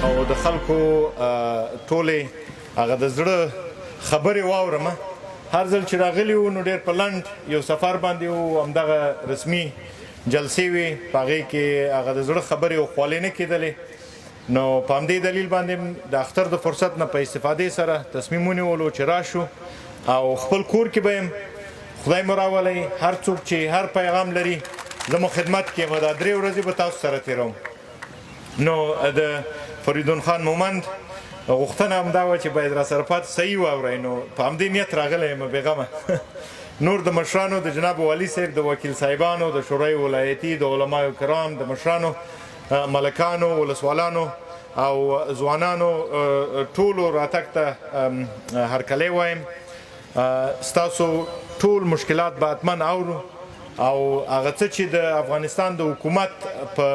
او د خلکو ټولې هغه د زړه خبرې واورم. هر ځل چې راغلي وو نو ډېر په لنډ یو سفر باندې وو، همدغه رسمي جلسې وې، په هغې کې هغه د زړه خبرې او خوالې نه کېدلې. نو په همدې دلیل باندې د اختر د فرصت نه په استفادې سره تصمیم ونیولو چې راشو او خپل کور کې به یم. خدای مو راولی، هر څوک چې هر پیغام لري زه مو خدمت کې یم. دا 3 ورځې به تاسو سره تېروم. نو د فریدون خان مومند غوښتنه همدا وه چې باید را سره پاتې صحیح واورئ. نو په همدې نیت راغلی یم بېغمه. نور د مشرانو، د جناب والي صاحب، د وکیل صاحبانو، د شورای ولایتي، د علماء کرام، د مشرانو، ملکانو، ولسوالانو او ځوانانو ټولو راتګ ته هرکلی وایم. ستاسو ټول مشکلات به حتما اورو او هغه څه چې د افغانستان د حکومت په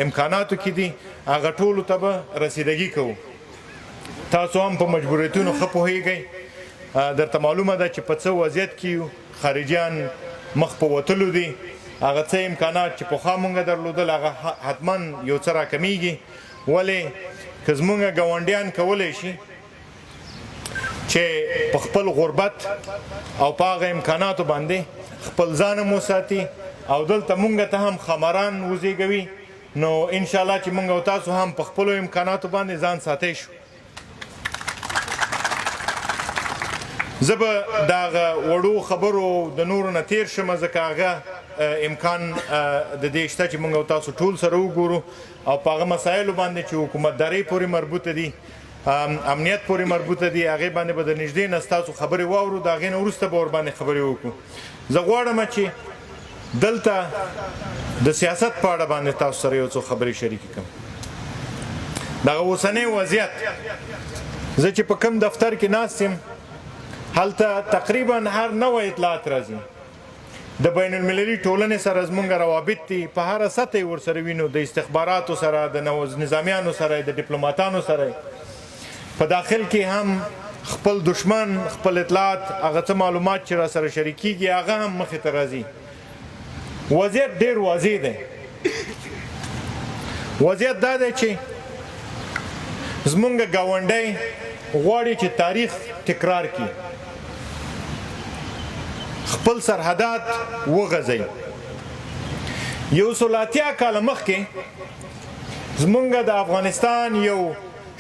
امکاناتو کې دي هغه ټولو ته به رسیدګي کوو. تاسو هم په مجبوریتونو ښه پوهیږئ. درته معلومه ده چې په څه وضعیت کې یو، خارجیان مخ په وتلو دي. هغه څه امکانات چې پخوا مونږ درلودل هغه حتما یو څه راکمیږي. ولې که زمونږ ګاونډیان کولی شي چې په خپل غربت او په هغه امکاناتو باندې خپل ځان هم وساتي او دلته مونږ ته هم خمران وزیږوي، نو انشاءالله چې مونږ او تاسو هم په خپلو امکاناتو باندې ځان ساتئ شو. زه به د هغه وړو خبرو د نورو نه تېر شم، ځکه هغه امکان د دې شته چې مونږ او تاسو ټول سره وګورو او په هغه مسایلو باندې چې حکومتدارۍ پورې مربوطه دي، امنیت پورې مربوطه دي، هغې باندې به د نږدې نه ستاسو خبرې واورو. د هغې نه وروسته به ورباندې خبرې وکړو. زه غواړم چې دلته د سیاست په اړه باندې تاسو سره یو څو خبرې شریکې کړم. دغه اوسنی وضعیت، زه چې په کوم دفتر کې ناست یم هلته تقریبا هر نوی اطلاعات راځي. د بین المللي ټولنې سره زمونږ روابط دي، په هره سطح یې ورسره وینو، د استخباراتو سره، د نظامیانو سره، د ډیپلوماتانو سره. په داخل کې هم خپل دشمن، خپل اطلاعات، هغه څه معلومات چې را سره شریکېږي هغه هم مخې ته راځي. وضعیت ډېر واضح دی. وضعیت دا دی چې زمونږ ګاونډی غواړي چې تاریخ تکرار کړي، خپل سرحدات وغځوي. 180 کاله مخکې زمونږ د افغانستان یو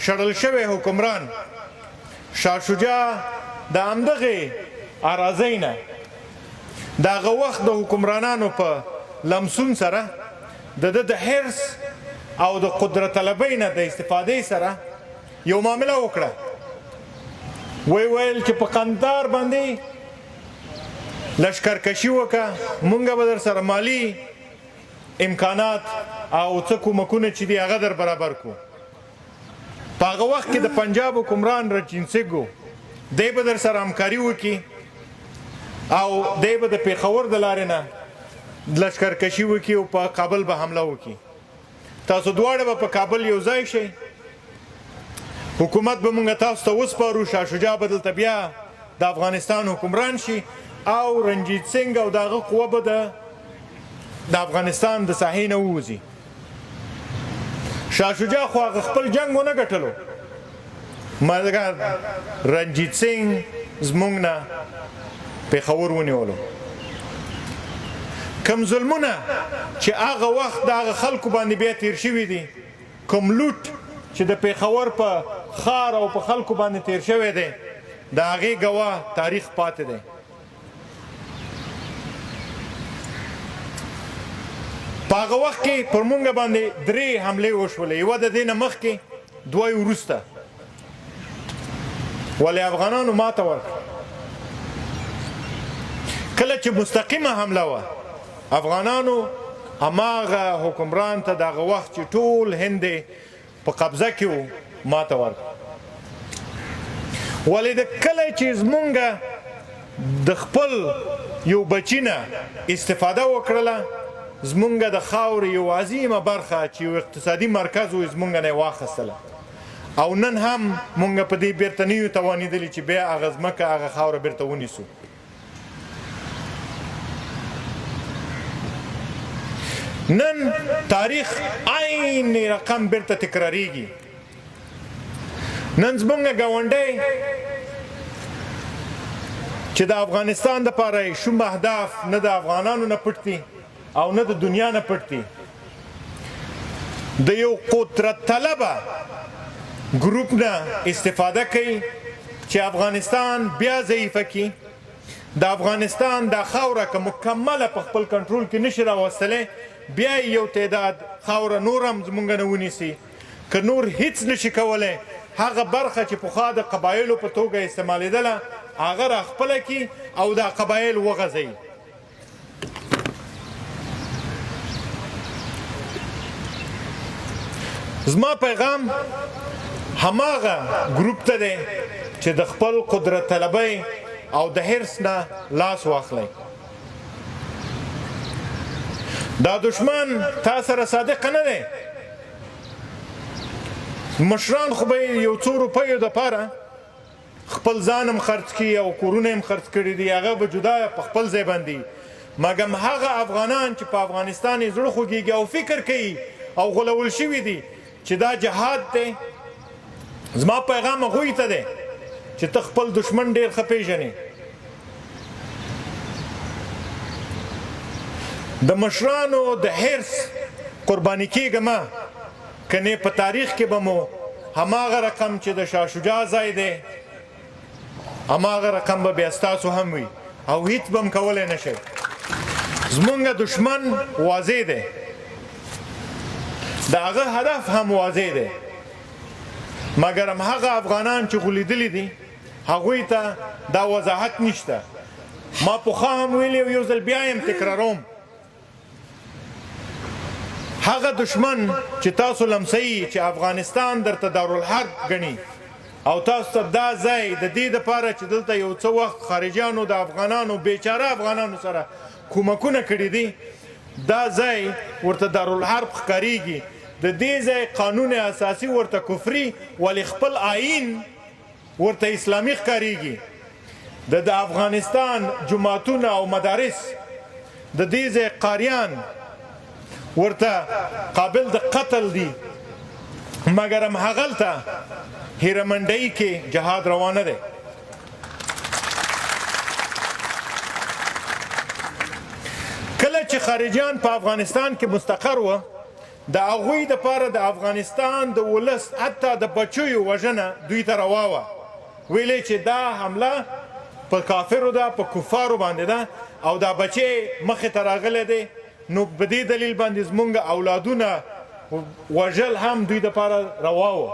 شړل شوی حکمران شاه شجاع د همدغې اراضۍ نه د هغه وخت د حکمرانانو په لمسون سره د ده د حرص او د قدرت طلبۍ نه د استفادې سره یو معامله وکړه. ویل چې په قندهار باندې لشکرکشي وکړه، مونږ به در سره مالی امکانات او څه کومکونه چې دي هغه در برابر کړو. په هغه وخت کې د پنجاب حکمران رنجیت سنګ و، دی به در سره همکاري وکړي او دی به د پېښور د لارې نه لشکرکشي وکړي او په کابل به حمله وکړي. تاسو دواړه به په کابل یو ځای شئ، حکومت به مونږ تاسو ته وسپارو، شاه شجاع به دلته بیا د افغانستان حکمران شي او رنجیت سنګ او د هغه قوه به د افغانستان د ساحې نه ووځي. شاه شجاع خو هغه خپل جنګ ونه ګټلو، مګر رنجیت سنګ زمونږ نه پېښور ونیولو. کوم ظلمونه چې هغه وخت د هغه خلکو باندې بیا تیر شوي دي، کوم لوټ چې د پېښور په ښار او په خلکو باندې تیر شوی دی، د هغې ګواه تاریخ پاتې دی. په هغه وخت کې پر مونږ باندې 3 حملې وشولې، یوه د دې نه مخکې، 2 یې وروسته. ولې افغانانو ماته ورکړه. کله چې مستقیمه حمله وه، افغانانو هماغه حکمران ته د هغه وخت چې ټول هند په قبضه کې و ماته ورکړه. ولې د کله چې زمونږ د خپل یو بچي نه استفاده وکړله، زمونږ د خاورې یو عظیمه برخه چې یو اقتصادي مرکز و زمونږ نه یې واخیستله او نن هم مونږ په دې بیرته نه یو توانېدلي چې بیا هغه ځمکه، هغه خاوره بیرته ونیسو. نن تاریخ عین رقم بیرته تکراریږي. نن زمونږ ګاونډی چې د افغانستان دپاره شوم اهداف نه د افغانانو نه پټ دي او نه د دنیا نه پټ دي، د یو قدرت طلبه ګروپ نه استفاده کوي چې افغانستان بیا ضعیفه کړي. د افغانستان دا خاوره که مکمله په خپل کنټرول کې نشي راوستلی، بیا یو تعداد خاوره نور هم زمونږ نه ونیسي، که نور هیڅ نشي کولی هغه برخه چې پخوا د قبایلو په توګه استعمالیدله هغه راخپله کړي او دا قبایل وغځوي. زما پیغام هماغه ګروپ ته دی چې د خپل قدرت طلبۍ او د حرص نه لاس واخلئ. دا دشمن تا سره صادق نه دی. مشران خو به یو څو روپیو دپاره خپل ځان هم خرڅ کړي او کورونه هم خرڅ کړي دي، هغه به جدا په خپل ځای باندې. مګم هغه افغانان چې په افغانستان یې زړه خوږېږي او فکر کوي او غولول شوي دي چې دا جهاد دی، زما پیغام هغوی ته دی چې ته خپل دشمن ډېر ښه پېژنې. د مشرانو د حرص قرباني کېږم، کنې په تاریخ کې به مو هماغه رقم چې د شاه شجاع ځای دی هماغه رقم به بیا ستاسو هم وي او هیڅ به هم کولی نه شئ. زمونږ دشمن واضح دی، د هغه هدف هم واضح دی، مګر همهغه افغانان چې غولیدلي دي هغوی ته دا وضاحت نشته. ما پخوا هم ویلي او یو ځل بیا یم تکراروم، هغه دشمن چې تاسو لمسوي چې افغانستان درته دارالحرب ګڼي او تاسو ته دا ځای د دې دپاره چې دلته یو څه وخت خارجیانو د افغانانو بیچاره افغانانو سره کومکونه کړي دي، دا ځای ورته دارالحرب ښکارېږي. د دې ځای قانون اساسي ورته کفري ولی خپل آیین ورته اسلامي ښکارېږي. د افغانستان جماعتونه او مدارس د دې ځای قاریان ورته قابل د قتل دي، مګر همهغلته هیرمنډۍ کې جهاد روانه دی. کله چې خارجیان په افغانستان کې مستقر وه، د هغوی دپاره د افغانستان د ولس حتی د بچیو وژنه دوی ته روا وه. ویلې چې دا حمله په کافرو ده، په کفارو باندې ده او دا بچی مخې ته راغلی دی، نو په دې دلیل باندې زمونږ اولادونه وژل هم دوی دپاره روا وه،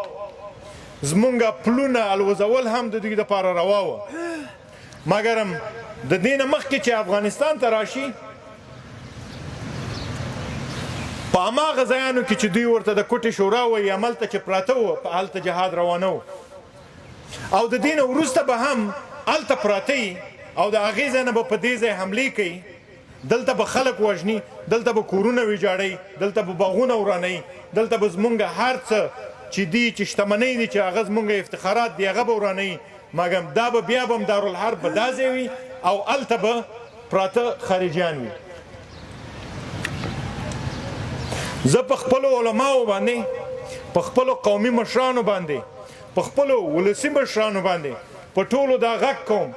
زمونږ پلونه الوزول هم د دوی دپاره روا وه. مګر د دې نه مخکې چې افغانستان ته راشي، په هماغه ځایانو کې چې دوی ورته د کوټې شورا وایي هملته چې پراته وه، په هلته جهاد روانه و او د دې نه وروسته به هم هلته پراته او د هغې ځای نه به په دې ځای حملې کوي. دلته به خلک وژني، دلته به کورونه ویجاړوي، دلته به باغونه ورانوي، دلته به زمونږ هر څه چې دي چې شتمنۍ دي چې هغه زمونږ افتخارات دي هغه به ورانوي. مګر دا به بیا به هم دارالحرب به دا ځای وي او هلته به پراته خارجیان وي. زه په خپلو علماو باندې، په خپلو قومي مشرانو باندې، په خپلو ولسي مشرانو باندې په ټولو دا غږ کوم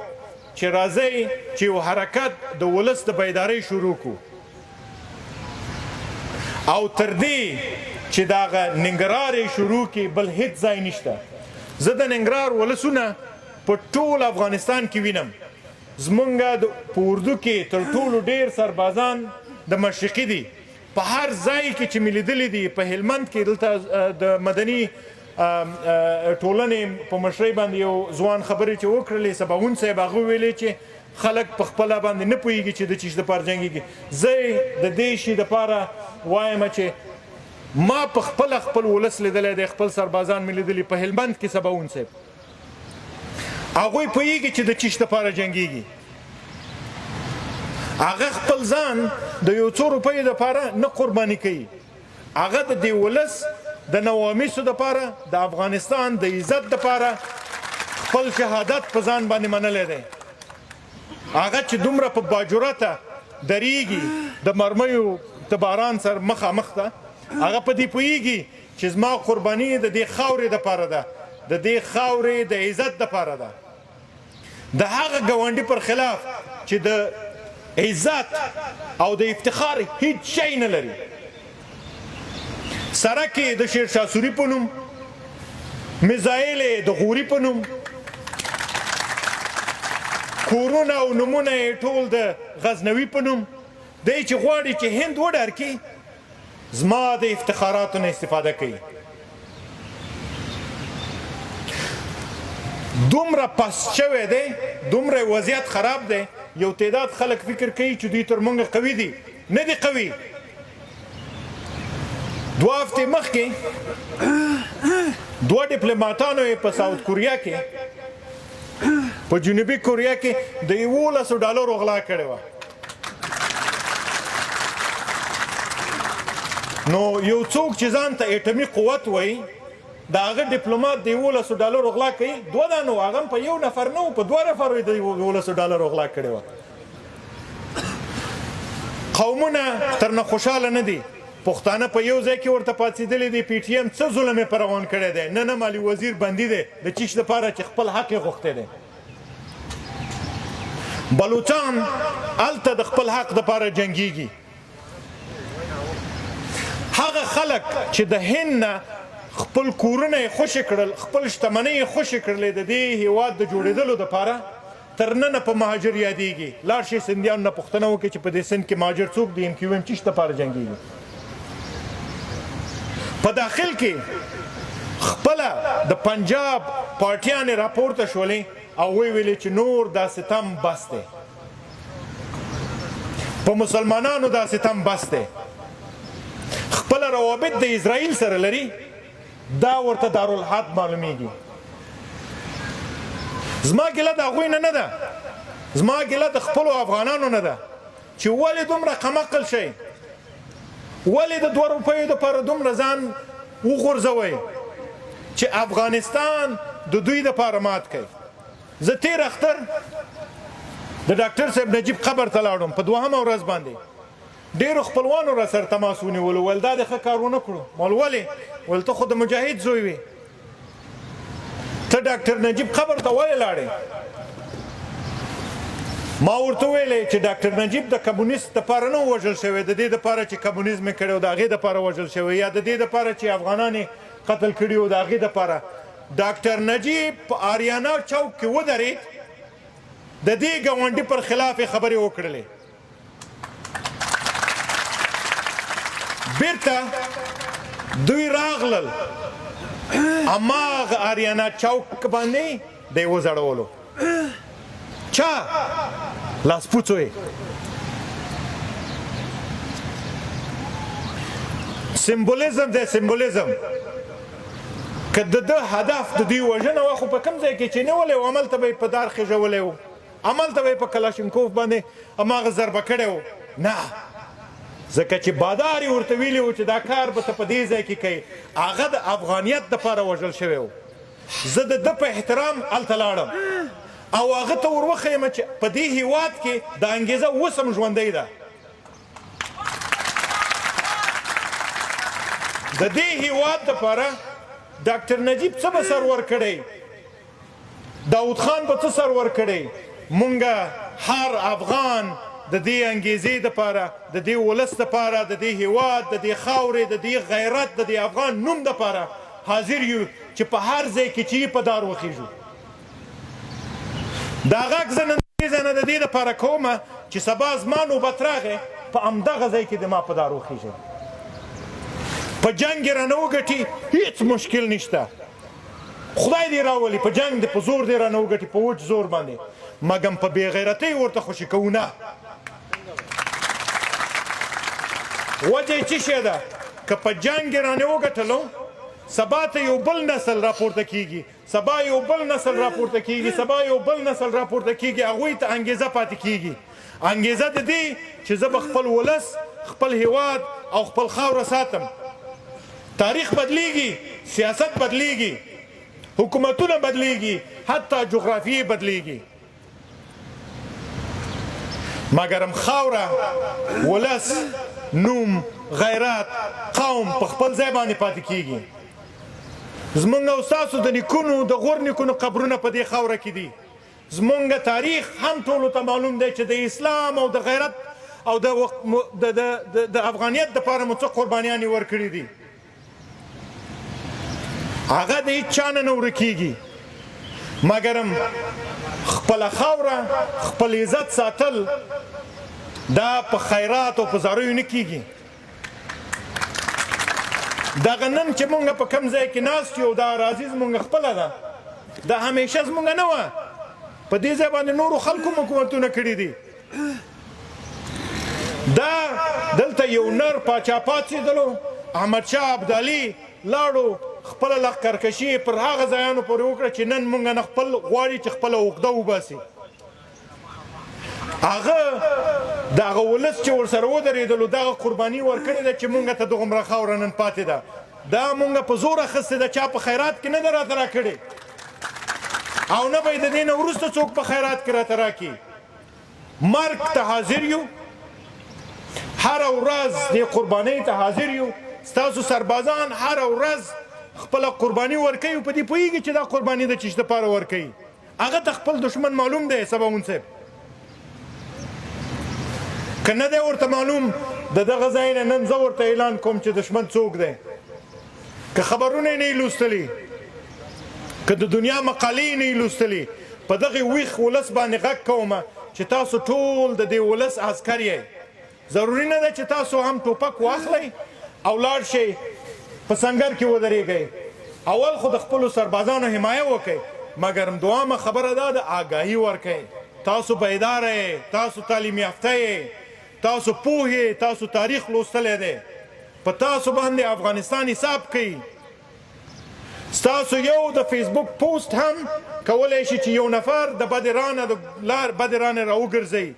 چې راځئ چې یو حرکت د ولس د بیدارۍ شروع کړو او تر دې چې دغه ننګرهار یې شروع کړي بل هیڅ ځای نشته. زه د ننګرهار ولسونه په ټول افغانستان کې وینم. زمونږ په اردو کې تر ټولو ډېر سربازان د مشرقي دي. په هر ځای کې چې مې لیدلي دي، په هلمند کې دلته د مدني ټولنې په مشرۍ باندې یو ځوان خبرې چې وکړلې، سباوون صاحب هغه ویلې چې خلک په خپله باندې نه پوهېږي چې د چی دپاره جنګېږي. زه د دې شي دپاره وایم چې ما په خپله خپل ولس لیدلی دی، خپل سربازان مې لیدلي په هلمند کې. سباوون صاحب هغوی پوهېږي چې د چی دپاره جنګېږي. هغه خپل ځان د یو څو روپیو دپاره نه قرباني کوي، هغه د دې ولس د نوامیسو دپاره، د افغانستان د عزت دپاره خپل شهادت په ځان باندې منلی دی. هغه چې دومره په باجرته درېږي د مرمیو د باران سره مخامخ ده، هغه په دې پوهېږي چې زما قرباني د دې خاورې دپاره ده، د دې خاورې د عزت دپاره ده د هغه ګاونډي پر خلاف چې د عزت او د افتخار هیڅ شی نه لري سړک یې د شیرشاه سوري په نوم میزایل یې د غوري په نوم کورونه او نومونه یې ټول د غزنوي په نوم دی چې غواړي چې هند وډار کړي زما د افتخاراتو نه استفاده کوي دومره پس شوی دی دومره وضعیت خراب دی یو تعداد خلک فکر کوي چې دوی تر موږ قوي دي نه دي قوي 2 هفتې مخکې 2 ډیپلوماتانو یې په ساوت کوریا کې په جنوبي کوریا کې د $1100 غلا کړې وه نو یو څوک چې ځان ته اټمي قوت وایي د هغه ډیپلومات د $1100 غلا کوي 2 دانو هغه په یو نفر نه په 2 نفرو د $1100 غلا کړې وه قومونه ترنه خوشحاله نه دي پښتانه په یو ځای کې ورته پاڅېدلي دي پی ټي ایم څه ظلم یې په روان کړی دی نه مالي وزیر بندي دی د چیش دپاره چې خپل حق یې غوښتی دی بلوچان هلته د خپل حق دپاره جنګیږي هغه خلک چې د هند نه خپل کورونه یې خوشې کړل خپل شتمنۍ یې خوشې کړلې د دې هېواد د جوړېدلو دپاره تر ننه په مهاجر یادېږي لاړ شئ سندیانو نه پوښتنه وکړئ چې په دې سند کې مهاجر څوک د ایم کیو ایم چیش دپاره جنګېږي په داخل کې خپله د پنجاب پارټیانې راپورته شولې او ویلې چې نور دا ستم بس دی په مسلمانانو دا ستم بس دی خپله روابط د اسرائیل سره لري دا ورته دارالحرب معلومیږي زما ګیله د هغوی نه ده زما ګیله د خپلو افغانانو نه ده چې ولې دومره قمقل شئ ولې د 2 روپیو دپاره دومره ځان وغورځوئ چې افغانستان د دوی دپاره مات کوي زه تیر اختر د ډاکټر صاحب نجیب قبر ته لاړم په 2مه ورځ باندې ډیرو خپلوانو را سره تماس ونیولو ویل دا د ښه کار ونه کړو مال ولې ویل ته خو د مجاهد زوی وې ته ډاکټر نجیب قبر ته ولې لاړې ما ورته ویلې چې ډاکټر نجیب د کمونیست دپاره نه وژل شوی د دې دپاره چې کمونیزم یې کړی و د هغې دپاره وژل شوی یا د دې دپاره چې افغانان یې قتل کړي و د هغې دپاره ډاکټر نجیب په آریانا چوک کې ودرېد د دې ګاونډي پر خلاف یې خبرې وکړلې بیرته دوی راغلل هماغه آریانا چوک باندې دی وځړولو چا لاسپوڅو یې سمبولیزم دی سمبولیزم که د ده هدف د دوی وژنه وه خو په کوم ځای کې چې نیولی و هملته به یې په دار خېژولی و هملته به یې په کلاشینکوف باندې هماغه ضربه کړی و نه ځکه چې بادار یې ورته ویلي و چې دا کار به ته په دې ځای کې کوې هغه د افغانیت دپاره وژل شوی و زه د ده په احترام هلته لاړم او هغه ته ور وښیم چې په دې هېواد کې د انګېزه اوس هم ژوندی ده د دې هېواد دپاره ډاکټر نجیب څه به سر ورکړی داود خان به څه سر ورکړی مونږه هر افغان د دې انګېزې دپاره د دې ولس دپاره د دې هېواد د دې خاورې د دې غیرت د دې افغان نوم دپاره حاضر یو چې په هر ځای کې چې په دار وخیږو دا غږ زه نن د دې دپاره کومه چې سبا زما نوبت راغی په همدغه ځای کې د ما په دار وخیږئ په جنګ یې رانه وګټي هیڅ مشکل نشته خدای دې راولي په جنګ دې په زور دې رانه وګټي په وچ زور باندې مګم په بې غیرتۍ ورته خوشي کوو نه وجه یې څه شی ده که په جنګ یې رانه وګټلو سبا ته یو بل نسل راپورته کیږي سبا یو بل نسل راپورته کیږي سبا یو بل نسل راپورته کیږي هغوی ته انګېزه پاتې کیږي انګېزه د دې چې زه به خپل ولس خپل هیواد او خپل خاوره ساتم تاریخ بدلیږي سیاست بدلیږي حکومتونه بدلیږي حتی جغرافیې بدلیږي مګرم خاوره ولس نوم غیرت قوم په خپل ځای باندې پاتې کیږي زمونږ او ستاسو د نیکونو د غور نیکونو قبرونه په دې خاوره کې دي. زمونږ تاریخ هم ټولو ته معلوم دی چې د اسلام او د غیرت او د افغانیت دپاره مو څه قربانیانې ورکړي دي. هغه د هېڅ چا نه ورکېږي مګرم خپله خاوره خپل عزت ساتل دا په خیرات او په زاریو نه کېږي. دغه نن چې مونږ په کوم ځای کې ناست یو دا اراضي زمونږ خپله ده، دا همیشه زمونږ نه وه. په دې ځای باندې نورو خلکو حکومتونه کړي دي. دا دلته یو نر پاچا پاڅېدلو، احمدشاه ابدالي لاړو خپله لښکرکشي پر هغه ځایانو پورې وکړه چې نن مونږ نه خپل غواړي چې خپله عقده وباسي. هغه دغه ولس چې ورسره ودرېدلو دغه قرباني ورکړې ده چې مونږ ته دغومره خاوره نن پاتې ده. دا مونږ په زور اخیستې ده، چا په خیرات کې نه ده راته راکړې او نه به یې د دې نه وروسته څوک په خیرات کې راته راکړي. مرګ ته حاضر یو، هره ورځ دې قربانۍ ته حاضر یو. ستاسو سربازان هره ورځ خپله قرباني ورکوي، په دې پوهېږي چې دا قرباني ده چې څه دپاره ورکوي. هغه ته خپل دښمن معلوم دی سباون صاحب، که نه دی ورته معلوم د دغه ځای نه نن زه ورته اعلان کوم چې دښمن څوک دی. که خبرونه یې نه یې لوستلي، که د دنیا مقالې یې نه یې لوستلي، په دغې ویښ ولس باندې غږ کومه چې تاسو ټول د دې ولس عسکر یئ. ضروري نه ده چې تاسو هم ټوپک واخلئ او لاړ شئ په سنګر کې ودرېږئ. اول خو د خپلو سربازانو حمایه وکئ، مګر دوامه خبره دا د آګاهي ورکئ. تاسو بیداره یې، تاسو تعلیم یافته یې، تاسو پوه یې، تاسو تاریخ لوستلی دی. په تاسو باندې افغانستان حساب کوي. ستاسو یو د فیسبوک پوسټ هم کولی شي چې یو نفر د بد رانه راوګرځوي.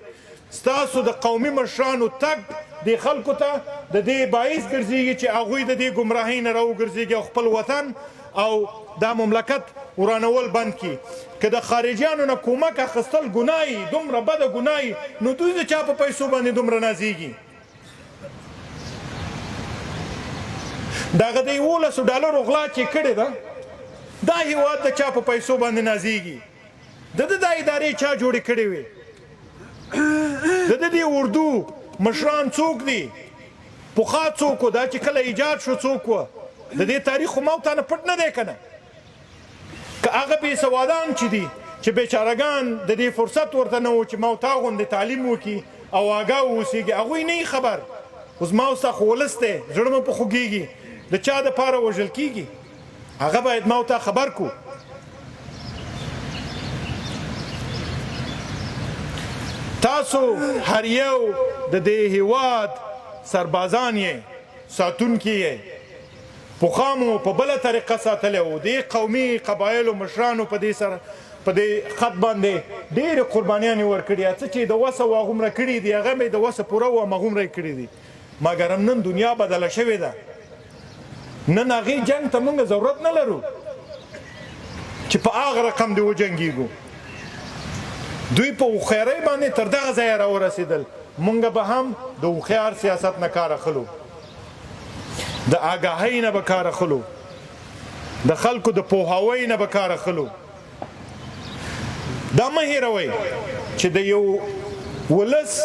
ستاسو د قومي مشرانو تګ دې خلکو ته د دې باعث ګرځېږي چې هغوی د دې ګمراهۍ نه راوګرځېږي او خپل وطن او دا مملکت ورانول بند کړي. که د خارجیانو نه کومک اخیستل ګناه وي، دومره بده ګناه وي، نو دوی د چا په پیسو باندې دومره نازېږي؟ دغه د 11 ډالرو غلا چې کړې ده، دا هېواد د چا په پیسو باندې نازېږي؟ د ده دا ادارې چا جوړې کړې وې؟ د ده دې اردو مشران څوک دي؟ پخوا څوک و؟ دا چې کله ایجاد شو څوک و؟ د دې تاریخ خو ما او تا نه پټ نه دی که نه؟ که هغه بېسوادان چې دي چې بیچارهګان د دې فرصت ورته نه و چې ما او تا غوندې تعلیم وکړي او آګاه واوسېږي، هغوی نه خبر. اوس ما او ستا خو ولس دی، زړه مو په خوږېږي، د چا دپاره وژل کېږي، هغه باید ما او تا خبر کړو. تاسو هر یو د دې هېواد سربازان یې، ساتونکي یې. پخوا مو په بله طریقه ساتلی و. دې قومي قبایلو مشرانو په دې خط باندې ډېرې قربانیانې ورکړي. څه چې د وسه و هغومره کړي دي، هغه مې د وسه پوره و همغومره یې کړي دي. مګر نن دنیا بدله شوې ده. نن هغې جنګ ته موږ ضرورت نه لرو چې په هغه رقم دې وجنګېږو. دوی په هوښیارۍ باندې تر دغه ځایه راورسېدل. مونږ به هم د هوښیار سیاست نه کار اخلو، د آګاهۍ نه به کار اخلو، د خلکو د پوهاوۍ نه به کار اخلو. دا مه هېروئ چې د یو ولس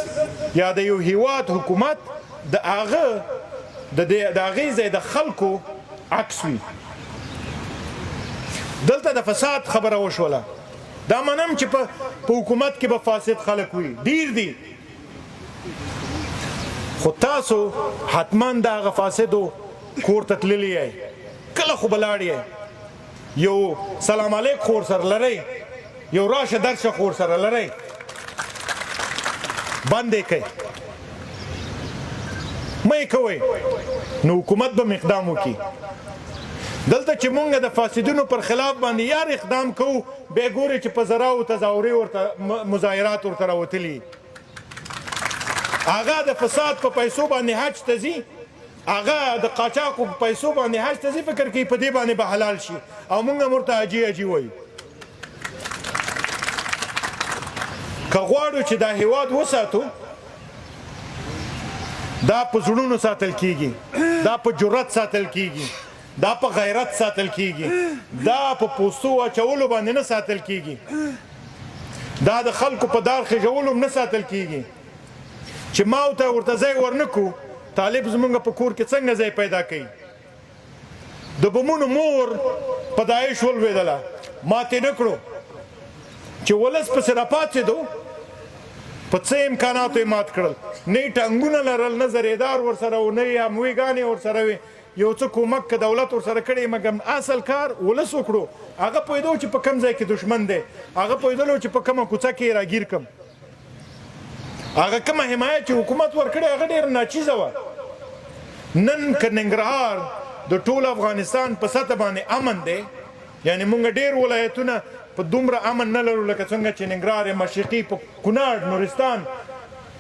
یا د یو هېواد حکومت د هغې ځای د خلکو عکس وي. دلته د فساد خبره وشوله. دا منم چې په حکومت کې به فاسد خلک وي، ډیر دي، خو تاسو حتما د هغه فاسدو کور ته تللي یئ، کله خو به لاړ یئ. یو سلام علیک خو ورسره لرئ، یو راشه درشه خو ورسره لرئ. بند یې کئ، مه یې کوئ، نو حکومت به اقدام وکړي. دلته چې مونږ د فاسدینو پر خلاف باندې یار اقدام کوو، بیا ګورئ چې په زراو تظاهرې ورته مظاهرات ورته راوتلي. هغه د فساد په پیسو باندې حج ته ځي، هغه د قاچاقو په پیسو باندې حج ته ځي، فکر کوي په دې باندې به حلال شي، او مونږ هم ورته حجي حجي وایو. که غواړو چې دا هېواد وساتو، دا په زړونو ساتل کېږي، دا په جرأت ساتل کېږي، دا په غیرت ساتل کیږي، دا په پوستو اچولو باندې نه ساتل کیږي، دا د خلکو په دار خېژولو نه ساتل کیږي چې ما ورته ځای ورنکو. طالب زمونږ په کور کې څنګه ځای پیدا کوي؟ د بمونو مور په داعش ولوېدله، ماتې نه کړو چې ولس پسې راپاڅېدو، په څه امکاناتو یې مات کړل، نه یې ټانګونه لرل، نه زرېدار ورسره و، نه یې همویګانې ورسره وې، یو څه کومک که دولت ورسره کړی، مګر اصل کار ولس وکړو. هغه پوهېدو چې په کوم ځای کې دښمن دی، هغه پوهېدلو چې په کومه کوڅه کې یې راګیر کړم. هغه کومه حمایه چې حکومت ورکړې هغه ډېره ناچیزه وه. نن که ننګرهار د ټول افغانستان په سطح باندې امن دی، یعنی مونږ ډېر ولایتونه په دومره امن نه لرو لکه څنګه چې ننګرهار مشرقي په کونړ، نورستان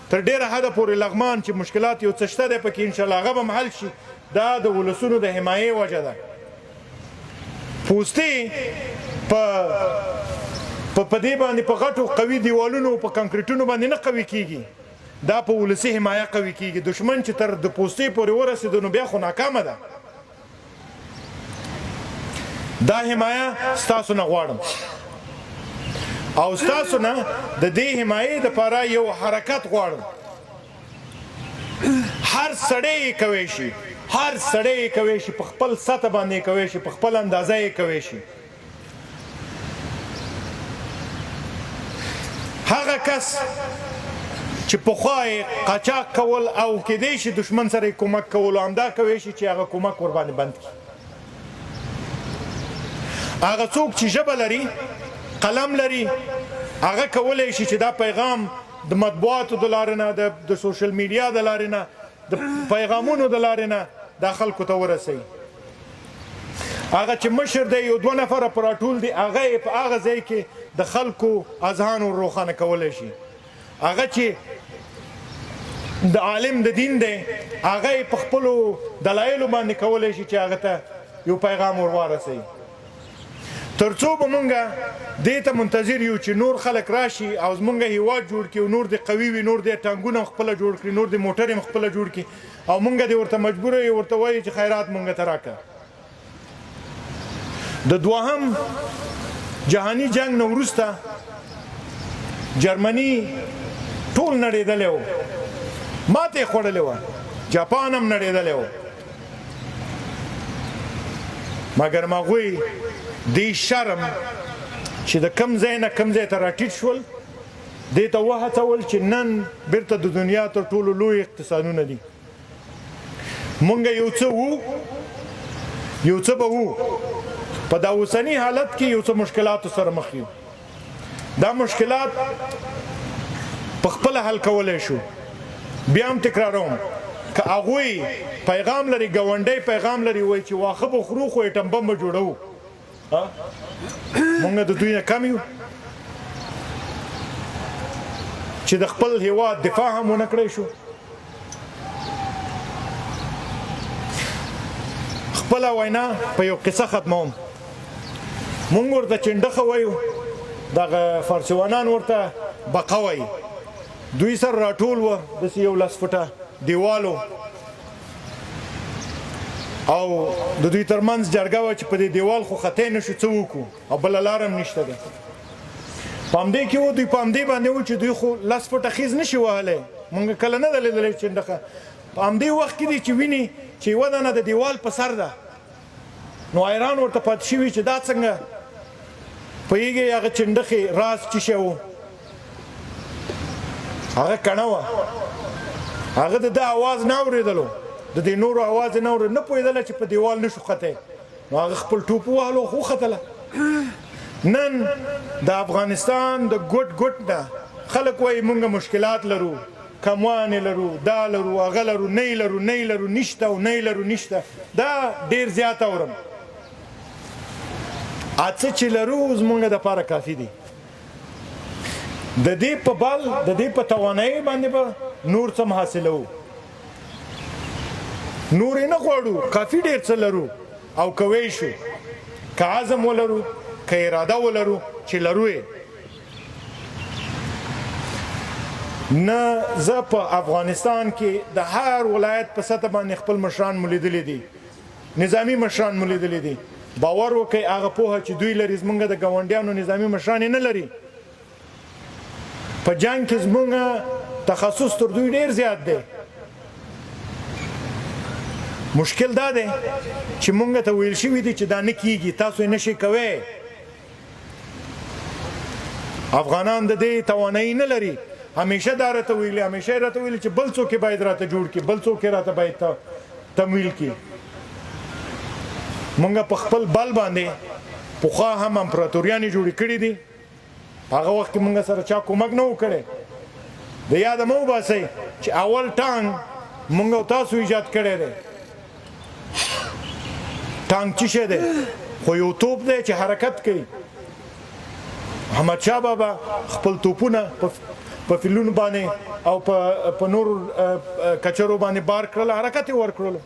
تر ډېره حده پورې لغمان چې مشکلات یو څه شته دی پکې، انشاءالله هغه به هم حل شي. دا د ولسونو د حمایې وجه ده. پوستې په دې باندې په غټو قوي دیوالونو په کنکریټونو باندې نه قوي کیږي، دا په ولسي حمایه قوي کیږي. دشمن چې تر د پوستې پورې ورسېدو نو بیا خو ناکامه ده. دا حمایه ستاسو نه غواړم، او ستاسو نه د دې حمایې دپاره یو حرکت غواړم. هر سړی یې کوی شي، هر سړی یې کوی شي، په خپل سطح باندې یې کوی شي، په خپل اندازه یې کوی شي. هغه کس چې پخوا یې قاچاق کول او کیدای شي دشمن سره یې کومک کول، همدا کوی شي چې هغه کومک ورباندې بند کړي. هغه څوک چې ژبه لري، قلم لري، هغه کولی شي چې دا پیغام د مطبوعاتو د لارې نه، د سوشل میډیا د لارې نه، د پیغامونو د لارې نه دا خلکو ته ورسوي. هغه چې مشر دی، یو دوه نفره په راټول دي، هغه یې په هغه ځای کې د خلکو اذهان ور روښانه کولی شي. هغه چې د عالم د دین دی، هغه یې په خپلو دلایلو باندې کولی شي چې هغه ته یو پیغام ور ورسوي. تر څو به مونږ دې ته منتظر یو چې نور خلک راشي او زمونږ هیواد جوړ کړي، نور دې قوي وي، نور دې ټانګونه خپله جوړ کړي، نور دې موټرې خپله جوړ کړي، او مونږ دې ورته مجبوره یو، ورته وایي چې خیرات مونږ ته راکړه. د دوهم جهاني جنگ نه وروسته جرمني ټول نړېدلی و، ماته یې خوړلې وه، جاپان هم نړېدلی و، مګر هغوی دې شرم چې د کم ځای نه کم ځای ته راټیټ شول، دې ته وهڅول چې نن بیرته د دنیا تر ټولو لوی اقتصادونه دي. مونږ یو څه وو، یو څه به وو، په دا اوسني حالت کې یو څه مشکلاتو سره مخ یو. دا مشکلات په خپله حل کولی شو. بیا هم تکراروم، که هغوی پیغام لري، ګاونډی پیغام لري، وایي چې واښه به خورو خو ایټم بم به جوړوو، مونږ د دوی نه کم یو چې د خپل هیواد دفاع هم ونه کړی شو. خپله وینا په یو قصه ختموم. مونږ ورته چنډخه وایو، دغه فارسیوانان ورته بقه وایي. دوی سره راټول وه داسې یو لس فټه دیوالو، او د دوی ترمنځ جرګه وه چې په دې دیوال خو خطی نشو، څه وکړو، او بله لار هم نشته ده. په همدې کې و، دوی په همدې باندې و چې دوی خو لس فټه خیز نشي وهلی، مونږ کله نه ده لیدلی چنډخه. په همدې وخت کې دی چې ویني چې یوه دانه د دیوال په سر ده، نو حیران ورته پاتې شوي چې دا څنګه. پوهېږئ هغه چنډخې راز څه شی و؟ هغه کڼه وه، هغه د ده اواز نه اورېدلو، د دې نورو اواز یې نه اورېد، نه پوهېدله چې په دیوال نشو ختی، نو هغه خپل ټوپ ووهلو خو وختله. نن د افغانستان د ګوټ ګوټ نه خلک وایي مونږ مشکلات لرو، کموانې لرو، دا لرو، هغه لرو، نه یې لرو، نه یې لرو نشته، او نه یې لرو نشته. دا ډېر زیات اورم. څه چې لرو زمونږ دپاره کافي دي. د دې په بل، د دې په توانایي باندې به نور څه حاصلوو، نور یې نه غواړو، کافي ډېر څه لرو او کوی شو، که عزم ولرو، که اراده ولرو چې لرو یې. نه زه په افغانستان کې د هر ولایت په سطح باندې خپل مشران مو لیدلی دي، نظامي مشران مو لیدلی دي باور وکړئ هغه پوهه چې دوی لري زمونږ د ګاونډیانو نظامي مشران نه لري په جنګ کې زمونږ تخصص تر دوی ډیر زیات دی مشکل دا دی چې مونږ ته ویل شوي دي چې دا نه کیږي تاسو یې نشئ کوئ افغانان د دې توانایي نه لري همیشه دا راته ویلي همیشه یې راته ویلي چې بل څوک باید راته جوړ کړي بل څوک راته باید تمویل کړي مونږ په خپل بل باندې پخوا هم امپراتوریانې جوړې کړي دي هغه وخت کې مونږ سره چا کومک نه و کړی د یاده مه وباسئ چې اول ټانک مونږ او تاسو ایجاد کړی دی ټانک څه شی دی خو یو توپ دی چې حرکت کوي احمدشاه بابا خپل توپونه په فیلونو باندې او په نورو کچرو باندې بار کړل حرکت یې ورکړلو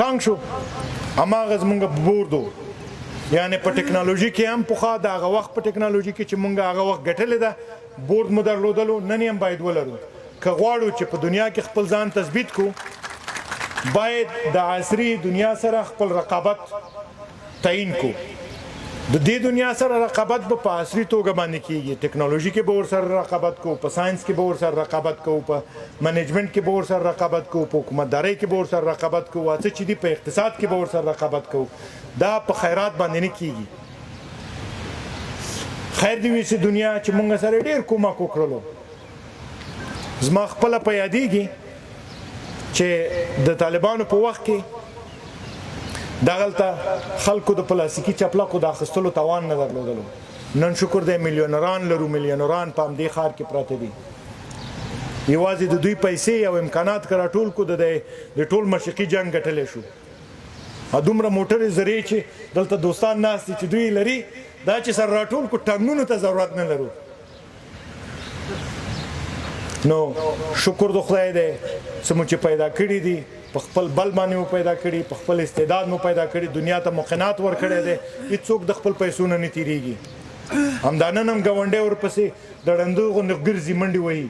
ټانک شو هماغه زمونږ بورد و یعنې په ټکنالوژي کې هم پخوا د هغه وخت په ټکنالوژي کې چې مونږ هغه وخت ګټلې ده بورد مو درلودلو نن هم باید ولرو که غواړو چې په دنیا کې خپل ځان تثبیت کړو باید د عصري دنیا سره خپل رقابت تعیین کړو د دې دنیا سره رقابت به په عصري توګه باندې کیږي ټکنالوژي کې به ورسره رقابت کوو په ساينس کې به ورسره رقابت کوو په منیجمنت کې به ورسره رقابت کوو په حکومتدارۍ کې به ورسره رقابت کوو څه چې دي په اقتصاد کې به ورسره رقابت کوو دا په خیرات باندې نه کیږي خیر دی ویسي دنیا چې مونږ سره ډیر کومک وکړلو زما خپله په یادېږي چې د طالبانو په وخت کې دغلته خلکو د پلاستیکي چپلکو د اخیستلو توان نه درلودلو نن شکر دی میلیونران لرو میلیونران په همدې ښار کې پراته دي یوازې د دوی پیسې او امکانات که راټول کړو د ټول مشرقي جنګ ګټلی شو دومره موټرې زرې چې دلته دوستان ناست دي چې دوی لري دا چې سر راټول کړو ټنګونو ته ضرورت نه لرو نو شکر د خدای دی څه مو چې پیدا کړي دي په خپل بل باندې مو پیدا کړي په خپل استعداد مو پیدا کړي دنیا ته مقنات ورکړی دی هېڅوک د خپل پیسو نه تېرېږي همدا نن هم ګاونډی ورپسې د ړندو غوندې ګرځي منډې وهي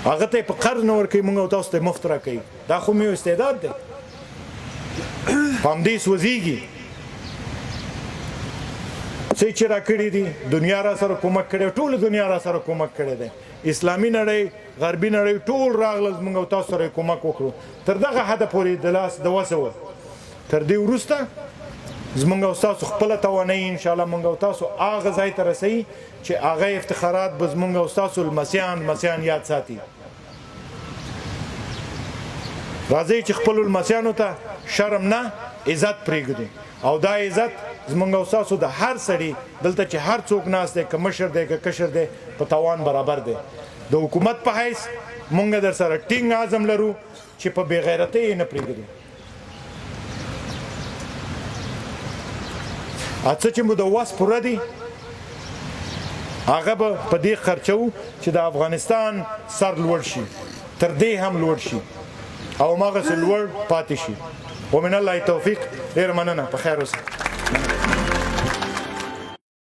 هغه ته یې په قرض نه ورکوي مونږ او تاسو ته یې مفت راکوي دا خو مې یو استعداد دی په همدې سوځېږي څه چې را کړي دي دنیا را سره کومک کړی ټوله دنیا را سره کومک کړی دی اسلامي نړۍ غربي نړۍ ټول راغلل موږ او تاسو سره کومک وکړو تر دغه حده پورې د لاس د وسه وه تر دې وروسته زموږ او تاسو خپله توانایي انشاءالله موږ او تاسو هغه ځای ته رسوي چې هغه افتخارات به زموږ او تاسو لمسیان یاد ساتي راځئ چې خپلو لمسیانو ته شرم نه عزت پرېږدو او دا عزت زمونږ او تاسو د هر سړي دلته چې هر څوک ناست دی که مشر دی که کشر دی په توان برابر دی د حکومت په حیث مونږ در سره ټینګ عزم لرو چې په بې غیرتۍ یې نه پرېږدو څه چې مو د وس پوره دي هغه به په دې خرچوو چې د افغانستان سر لوړ شي تر دې هم لوړ شي او هماغسې لوړ پاتې شي ومن الله توفیق ډېره مننه په خیر اوسئ